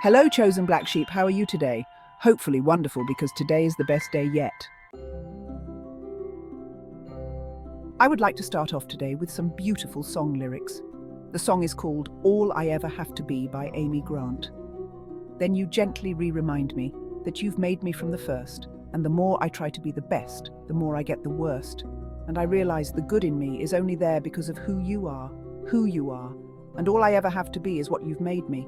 Hello, chosen black sheep. How are you today? Hopefully wonderful, because today is the best day yet. I would like to start off today with some beautiful song lyrics. The song is called All I Ever Have to Be by Amy Grant. Then you gently remind me that you've made me from the first, and the more I try to be the best, the more I get the worst. And I realize the good in me is only there because of who you are, and all I ever have to be is what you've made me.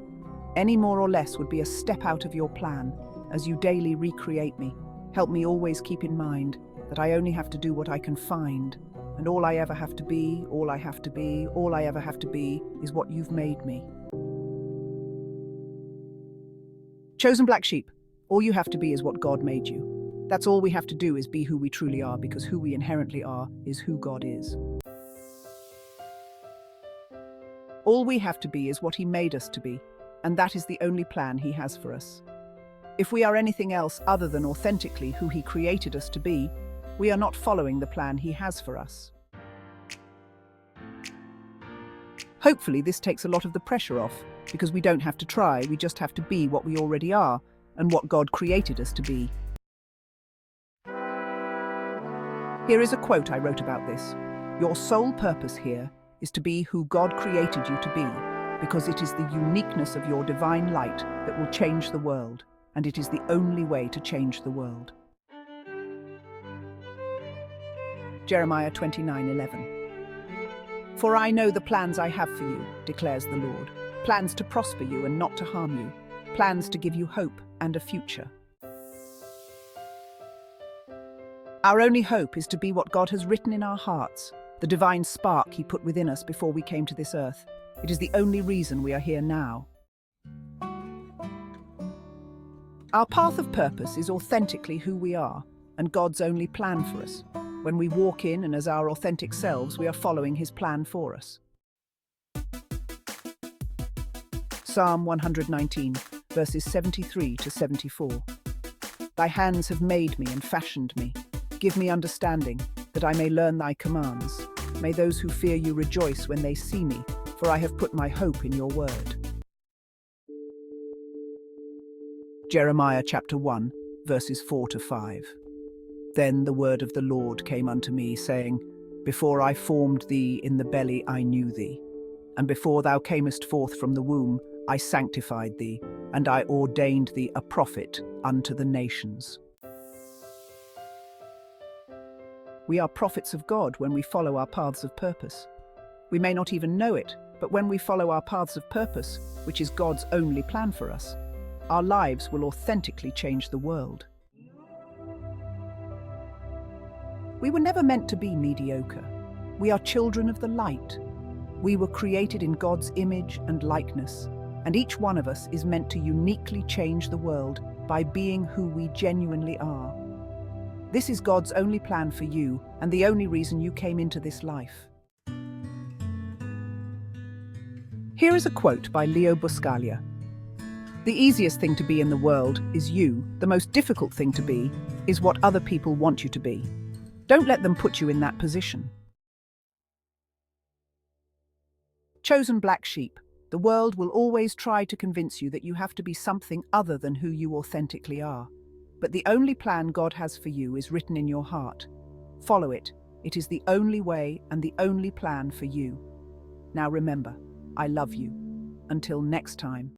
Any more or less would be a step out of your plan, as you daily recreate me. Help me always keep in mind that I only have to do what I can find, and all I ever have to be, all I ever have to be is what you've made me. Chosen black sheep, all you have to be is what God made you. That's all we have to do, is be who we truly are, because who we inherently are is who God is. All we have to be is what He made us to be, and that is the only plan He has for us. If we are anything else other than authentically who He created us to be, we are not following the plan He has for us. Hopefully this takes a lot of the pressure off, because we don't have to try, we just have to be what we already are, and what God created us to be. Here is a quote I wrote about this. Your sole purpose here is to be who God created you to be, because it is the uniqueness of your divine light that will change the world, and it is the only way to change the world. Jeremiah 29:11. For I know the plans I have for you, declares the Lord, plans to prosper you and not to harm you, plans to give you hope and a future. Our only hope is to be what God has written in our hearts, the divine spark He put within us before we came to this earth. It is the only reason we are here now. Our path of purpose is authentically who we are, and God's only plan for us. When we walk in and as our authentic selves, we are following His plan for us. Psalm 119, verses 73 to 74. Thy hands have made me and fashioned me. Give me understanding, that I may learn thy commands. May those who fear you rejoice when they see me, for I have put my hope in your word. Jeremiah chapter 1, verses 4 to 5. Then the word of the Lord came unto me, saying, Before I formed thee in the belly I knew thee, and before thou camest forth from the womb I sanctified thee, and I ordained thee a prophet unto the nations. We are prophets of God when we follow our paths of purpose. We may not even know it, but when we follow our paths of purpose, which is God's only plan for us, our lives will authentically change the world. We were never meant to be mediocre. We are children of the light. We were created in God's image and likeness, and each one of us is meant to uniquely change the world by being who we genuinely are. This is God's only plan for you, and the only reason you came into this life. Here is a quote by Leo Buscaglia. The easiest thing to be in the world is you. The most difficult thing to be is what other people want you to be. Don't let them put you in that position. Chosen black sheep, the world will always try to convince you that you have to be something other than who you authentically are. But the only plan God has for you is written in your heart. Follow it. It is the only way and the only plan for you. Now remember, I love you. Until next time.